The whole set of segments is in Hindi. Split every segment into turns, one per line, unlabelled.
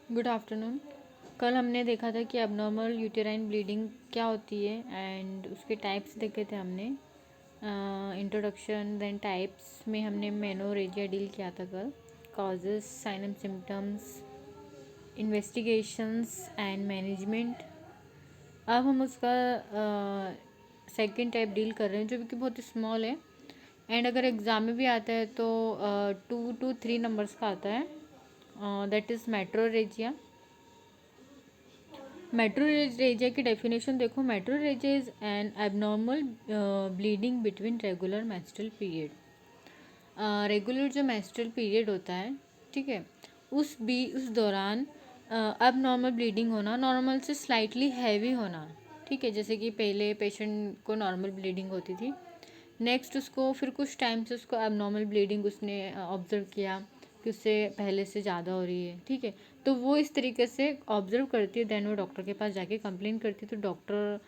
Good afternoon. कल हमने देखा था कि एबनॉर्मल यूटेराइन ब्लीडिंग क्या होती है एंड उसके टाइप्स देखे थे हमने। इंट्रोडक्शन देन टाइप्स में हमने मेनोरेजिया डील किया था कल। Causes, sign and symptoms, investigations and management. अब हम उसका सेकंड टाइप डील कर रहे हैं जो कि बहुत स्मॉल है एंड अगर एग्ज़ाम में भी आता है तो 2 to 3 नंबर्स का आता है। That is metrorrhagia. मेट्रोरेजिया की डेफिनेशन देखो। Metrorrhagia is an abnormal bleeding between regular menstrual period. Regular जो मेंस्ट्रुअल पीरियड होता है, ठीक है, उस दौरान अब नॉर्मल ब्लीडिंग होना, नॉर्मल से स्लाइटली हैवी होना, ठीक है। जैसे कि पहले पेशेंट को नॉर्मल ब्लीडिंग होती थी, नेक्स्ट उसको फिर कुछ टाइम से उसको अब नॉर्मल ब्लीडिंग उसने ऑब्जर्व किया कि उससे पहले से ज़्यादा हो रही है, ठीक है। तो वो इस तरीके से ऑब्जर्व करती है, देन वो डॉक्टर के पास जाके कंप्लेन करती है। तो डॉक्टर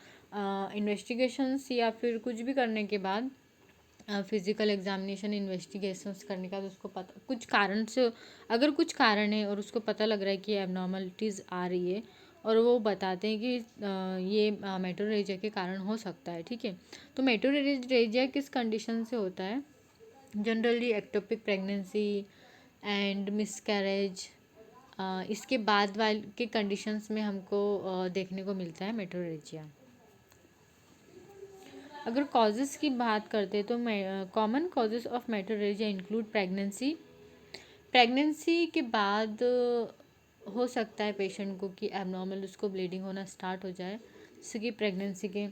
इन्वेस्टिगेशंस या फिर कुछ भी करने के बाद, फिजिकल एग्जामिनेशन, इन्वेस्टिगेशंस करने के बाद उसको पता कुछ कारण से, अगर कुछ कारण है और उसको पता लग रहा है कि एबनॉर्मलिटीज़ आ रही है और वो बताते हैं कि ये मेट्रोरेजिया के कारण हो सकता है, ठीक है। तो मेट्रोरेजिया किस कंडीशन से होता है? Generally ectopic pregnancy and miscarriage, इसके बाद वाले के कंडीशंस में हमको देखने को मिलता है मेट्रोरेजिया। अगर कॉजेज़ की बात करते हैं तो common causes of metrorrhagia include pregnancy. Pregnancy के बाद हो सकता है पेशेंट को कि एबनॉर्मल उसको ब्लीडिंग होना स्टार्ट हो जाए। जैसे कि प्रेगनेंसी के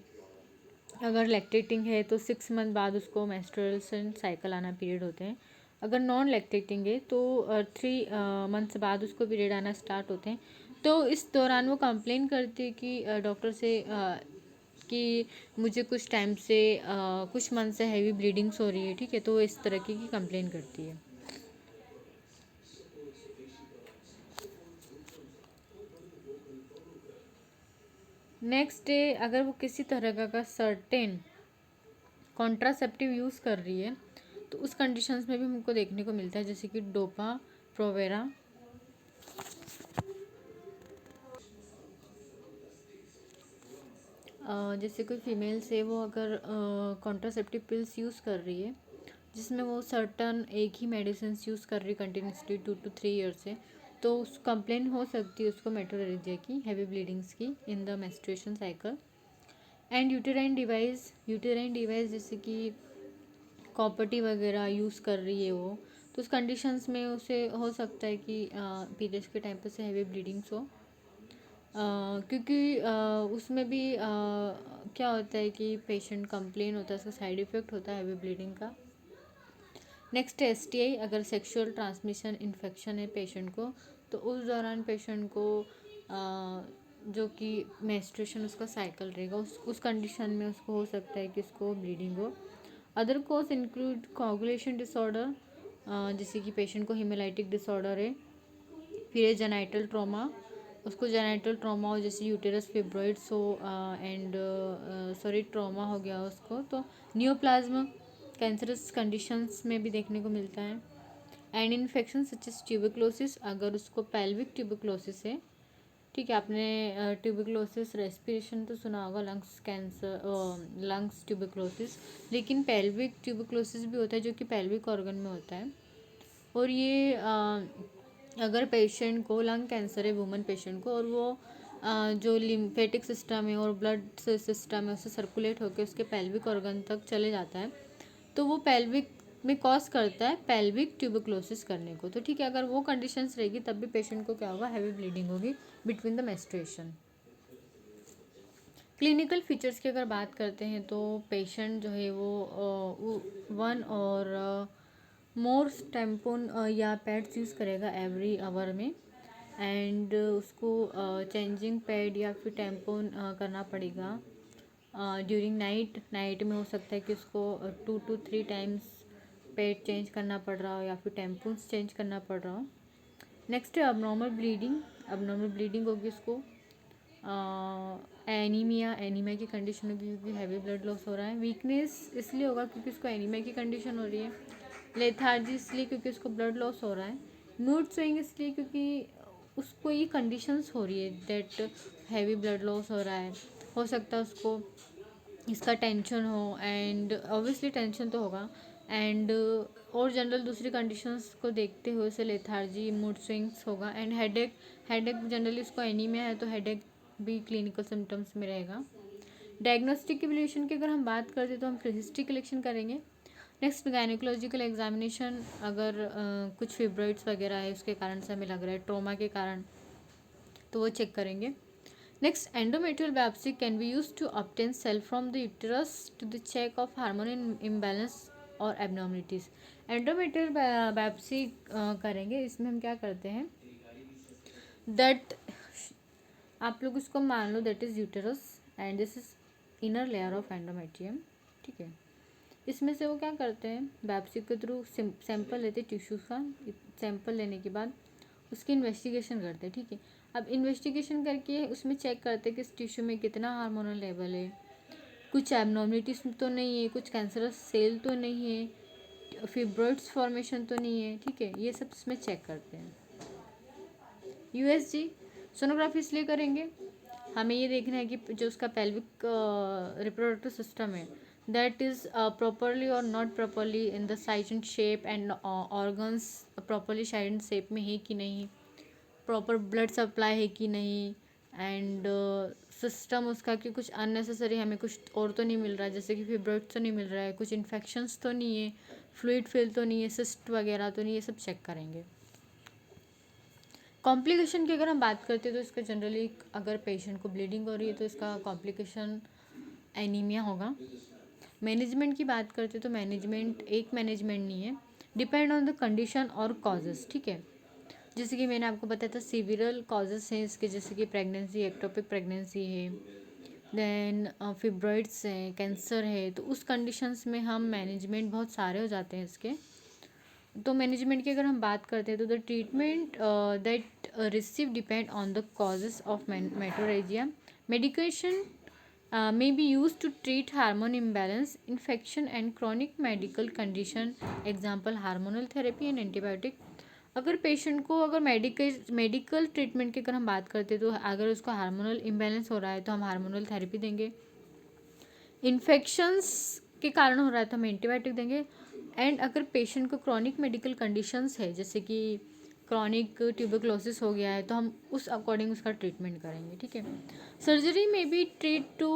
अगर लैक्टेटिंग है तो 6 मंथ बाद उसको मेंस्ट्रुअल साइकिल आना, पीरियड होते हैं। अगर नॉन लैक्टेटिंग है तो 3 मंथ्स बाद उसको पीरियड आना स्टार्ट होते हैं। तो इस दौरान वो कंप्लेन करती है कि डॉक्टर से कि मुझे कुछ टाइम से कुछ मंथ से हैवी ब्लीडिंग्स हो रही है, ठीक है। तो वो इस तरह की कंप्लेन करती है। नेक्स्ट डे अगर वो किसी तरह का सर्टेन कॉन्ट्रासेप्टिव यूज़ कर रही है तो उस कंडीशंस में भी हमको देखने को मिलता है, जैसे कि डोपा प्रोवेरा। जैसे कोई फीमेल से वो अगर कॉन्ट्रासेप्टिव पिल्स यूज़ कर रही है जिसमें वो सर्टन एक ही मेडिसिन यूज़ कर रही है कंटिन्यूसली 2 to 3 ईयर से, तो उस कंप्लेन हो सकती है उसको मेट्रोरेजिया की, हैवी ब्लीडिंग्स की in the menstruation cycle. And uterine device जैसे कि कॉपर्टी वगैरह यूज़ कर रही है वो, तो उस कंडीशंस में उसे हो सकता है कि पीरियड्स के टाइम पे से हैवी ब्लीडिंग्स हो। क्योंकि उसमें भी क्या होता है कि पेशेंट कंप्लेन होता है, उसका साइड इफ़ेक्ट होता है हैवी ब्लीडिंग का। नेक्स्ट एसटीआई, अगर सेक्सुअल ट्रांसमिशन इन्फेक्शन है पेशेंट को, तो उस दौरान पेशेंट को जो कि मेंस्ट्रुएशन उसका साइकिल रहेगा उस कंडीशन में उसको हो सकता है कि उसको ब्लीडिंग हो। Other cause include coagulation disorder, जैसे कि पेशेंट को हिमोलाइटिक डिसऑर्डर है। फिर है जेनाइटल ट्रॉमा, उसको जेनाइटल ट्रॉमा हो जैसे यूटेरस फिब्रॉइड्स हो एंड सॉरी ट्रॉमा हो गया उसको, तो नियोप्लाज्म कैंसरस कंडीशंस में भी देखने को मिलता है। And infection such as tuberculosis, अगर उसको पेल्विक ट्यूबरक्लोसिस है, ठीक है। आपने ट्यूबरक्लोसिस रेस्पिरेशन तो सुना होगा, लंग्स कैंसर, लंग्स ट्यूबरक्लोसिस, लेकिन पेल्विक ट्यूबरक्लोसिस भी होता है जो कि पेल्विक ऑर्गन में होता है। और ये अगर पेशेंट को लंग कैंसर है वुमन पेशेंट को, और वो जो लिम्फेटिक सिस्टम है और ब्लड सिस्टम है उससे सर्कुलेट होकर उसके पेल्विक ऑर्गन तक चले जाता है, तो वो पेल्विक में कॉज करता है पेल्विक ट्यूबरक्लोसिस करने को। तो ठीक है, अगर वो कंडीशंस रहेगी तब भी पेशेंट को क्या होगा, हैवी ब्लीडिंग होगी between the menstruation. Clinical features की अगर बात करते हैं तो पेशेंट जो है वो 1 और मोर टैम्पून या पैड्स यूज़ करेगा एवरी आवर में, एंड उसको चेंजिंग पैड या फिर टैम्पून करना पड़ेगा ड्यूरिंग नाइट में हो सकता है कि उसको 2 to 3 टाइम्स पैड चेंज करना पड़ रहा हो या फिर टैम्पून्स चेंज करना पड़ रहा हो। नेक्स्ट है अब नॉर्मल ब्लीडिंग होगी उसको। एनीमिया की कंडीशन होगी क्योंकि हैवी ब्लड लॉस हो रहा है। वीकनेस इसलिए होगा क्योंकि उसको एनीमिया की कंडीशन हो रही है। लेथार्जी इसलिए क्योंकि उसको ब्लड लॉस हो रहा है। मूड स्विंग इसलिए क्योंकि उसको ये कंडीशंस हो रही है दैट हैवी ब्लड लॉस हो रहा है, हो सकता है उसको इसका टेंशन हो, एंड ऑब्वियसली टेंशन तो होगा, एंड और जनरल दूसरी कंडीशंस को देखते हुए उसे लेथार्जी, मूड स्विंग्स होगा, एंड हेडेक। हेडेक जनरली उसको एनीमिया है तो हेडेक भी क्लिनिकल सिम्टम्स में रहेगा। डायग्नोस्टिक इवैल्यूएशन की अगर हम बात करते तो हम हिस्ट्री कलेक्शन करेंगे। नेक्स्ट गायनिकोलॉजिकल एग्जामिनेशन, अगर कुछ फिब्रॉइड्स वगैरह है उसके कारण से हमें लग रहा है ट्रॉमा के कारण, तो वो चेक करेंगे। Next, endometrial biopsy can be used to obtain cell from the uterus to the check of hormone imbalance or abnormalities. Endometrial biopsy करेंगे। इसमें हम क्या करते हैं that आप लोग इसको मान लो that is uterus and this is inner layer of endometrium, ठीक है। इसमें से वो क्या करते हैं, बायोप्सी के थ्रू सैंपल लेते हैं टिश्यूज़ का। सैंपल लेने के बाद उसकी इन्वेस्टिगेशन करते हैं, ठीक है। अब इन्वेस्टिगेशन करके उसमें चेक करते हैं कि इस टिश्यू में कितना हार्मोनल लेवल है, कुछ एबनॉर्मलिटीज तो नहीं है, कुछ कैंसरस सेल तो नहीं है, फिब्रॉइड्स फॉर्मेशन तो नहीं है, ठीक है। ये सब इसमें चेक करते हैं। यूएसजी सोनोग्राफी इसलिए करेंगे, हमें ये देखना है कि जो उसका पेल्विक रिप्रोडक्टिव सिस्टम है दैट इज़ प्रॉपरली और not properly in the size and shape, and organs properly size and shape में है कि नहीं, प्रॉपर ब्लड सप्लाई है कि नहीं, एंड सिस्टम उसका कि कुछ अननेसेसरी हमें कुछ और तो नहीं मिल रहा है, जैसे कि फिब्रॉइड्स तो नहीं मिल रहा है, कुछ इन्फेक्शंस तो नहीं है, फ्लूइड फिल तो नहीं है, सिस्ट वगैरह तो नहीं, ये सब चेक करेंगे। कॉम्प्लिकेशन की अगर हम बात करते हैं तो इसका जनरली अगर पेशेंट को ब्लीडिंग हो रही है तो इसका कॉम्प्लिकेशन एनीमिया होगा। मैनेजमेंट की बात करते हैं तो मैनेजमेंट एक मैनेजमेंट नहीं है, डिपेंड ऑन द कंडीशन और कॉजेज़, ठीक है। जैसे कि मैंने आपको बताया था सीविरल कॉजेज़ हैं इसके, जैसे कि प्रेगनेंसी, एक्टोपिक प्रेगनेंसी है, देन फिब्रॉइड्स हैं, कैंसर है, तो उस कंडीशंस में हम मैनेजमेंट बहुत सारे हो जाते हैं इसके। तो मैनेजमेंट की अगर हम बात करते हैं तो the treatment that receive depend on the causes of metrorrhagia. Medication may be used to treat hormone imbalance, infection and chronic medical condition, example hormonal therapy and antibiotic। अगर पेशेंट को अगर मेडिकल ट्रीटमेंट की अगर हम बात करते हैं तो अगर उसको हार्मोनल इम्बैलेंस हो रहा है तो हम हार्मोनल थेरेपी देंगे, इन्फेक्शंस के कारण हो रहा है तो हम एंटीबायोटिक देंगे, एंड अगर पेशेंट को क्रॉनिक मेडिकल कंडीशंस है जैसे कि क्रॉनिक ट्यूबरक्लोसिस हो गया है तो हम उस अकॉर्डिंग उसका ट्रीटमेंट करेंगे, ठीक है। सर्जरी में भी treat to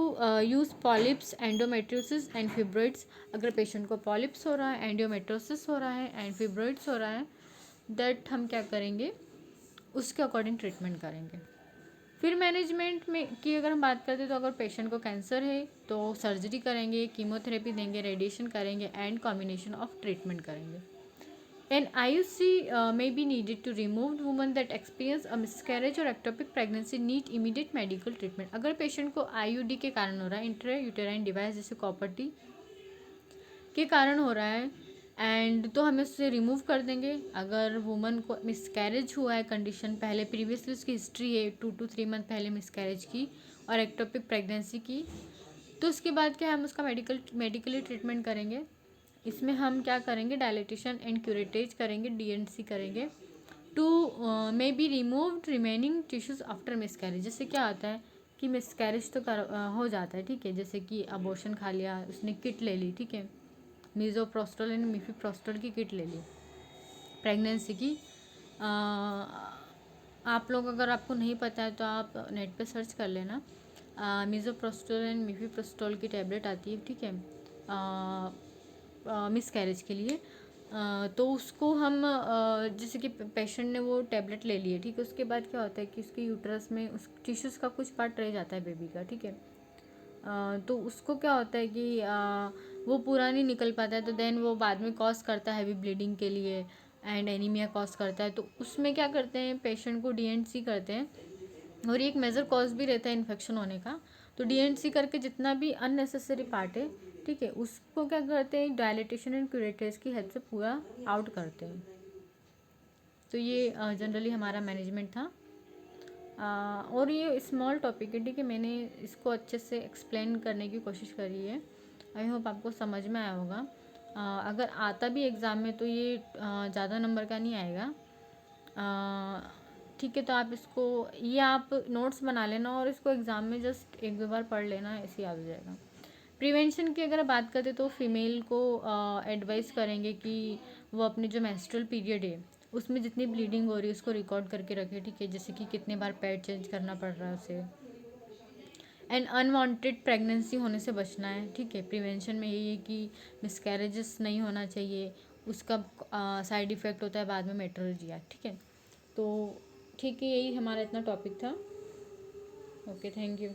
use polyps, endometriosis and fibroids. अगर पेशेंट को पॉलिप्स हो रहा है, एंडोमेट्रियोसिस हो रहा है एंड फिब्रॉइड्स हो रहा है, दैट हम क्या करेंगे, उसके अकॉर्डिंग ट्रीटमेंट करेंगे। फिर मैनेजमेंट में की अगर हम बात करते हैं तो अगर पेशेंट को कैंसर है तो सर्जरी करेंगे, कीमोथेरेपी देंगे, रेडिएशन करेंगे एंड कॉम्बिनेशन ऑफ ट्रीटमेंट करेंगे। An IUC may be needed to remove women that experience a miscarriage or ectopic pregnancy need immediate medical treatment। अगर पेशेंट को आईयूडी के कारण हो रहा है, इंट्रा यूटेराइन डिवाइस जैसे कॉपर्टी के कारण हो रहा है, एंड तो हम उससे रिमूव कर देंगे। अगर वुमन को मिसकैरेज हुआ है कंडीशन पहले, प्रीवियसली उसकी हिस्ट्री है 2 to 3 मंथ पहले मिसकैरेज की और एक्टोपिक प्रेगनेंसी की, तो उसके बाद क्या हम उसका मेडिकली ट्रीटमेंट करेंगे। इसमें हम क्या करेंगे, डायलिटेशन एंड क्यूरेटेज करेंगे, डीएनसी करेंगे to may be removed remaining tissues after miscarriage. जैसे क्या होता है कि मिसकैरेज तो हो जाता है, ठीक है, जैसे कि अबॉर्शन खा लिया, उसने किट ले ली, ठीक है, मीज़ोप्रोस्टोल एंड मिफीप्रोस्टोल की किट ले ली प्रेगनेंसी की। आप लोग अगर आपको नहीं पता है तो आप नेट पे सर्च कर लेना, मीज़ोप्रोस्टोल एंड मिफीप्रोस्टोल की टैबलेट आती है, ठीक है, मिसकैरेज के लिए। तो उसको हम जैसे कि पेशेंट ने वो टैबलेट ले ली है, ठीक है, उसके बाद क्या होता है कि उसके यूट्रस में उस टिश्यूज़ का कुछ पार्ट रह जाता है बेबी का, ठीक है। तो उसको क्या होता है कि वो पूरा नहीं निकल पाता है, तो देन वो बाद में कॉज करता है हैवी ब्लीडिंग के लिए एंड एनीमिया कॉज करता है। तो उसमें क्या करते हैं, पेशेंट को डीएनसी करते हैं, और ये एक मेजर कॉज भी रहता है इन्फेक्शन होने का। तो डीएनसी करके जितना भी अननेसेसरी पार्ट है, ठीक है, उसको क्या करते हैं, डायलिटेशन एंड क्यूरेटेज की हेल्प से पूरा आउट करते हैं। तो ये जनरली हमारा मैनेजमेंट था। और ये स्मॉल टॉपिक है, ठीक है, मैंने इसको अच्छे से एक्सप्लेन करने की कोशिश करी है, आई होप आपको समझ में आया होगा। अगर आता भी एग्ज़ाम में तो ये ज़्यादा नंबर का नहीं आएगा, ठीक है। तो आप इसको, ये आप नोट्स बना लेना और इसको एग्ज़ाम में जस्ट एक दो बार पढ़ लेना, ऐसे याद हो जाएगा। प्रिवेंशन की अगर बात करें तो फीमेल को एडवाइस करेंगे कि वो अपने जो मेंस्ट्रुअल पीरियड है उसमें जितनी ब्लीडिंग हो रही है उसको रिकॉर्ड करके रखे, ठीक है। जैसे कि कितने बार पैड चेंज करना पड़ रहा है उसे, एंड अनवांटेड प्रेगनेंसी होने से बचना है, ठीक है। प्रिवेंशन में यही है कि मिसकैरेजेस नहीं होना चाहिए, उसका साइड इफ़ेक्ट होता है बाद में मेट्रोलजिया, ठीक है। तो ठीक है, यही हमारा इतना टॉपिक था। Okay, thank you.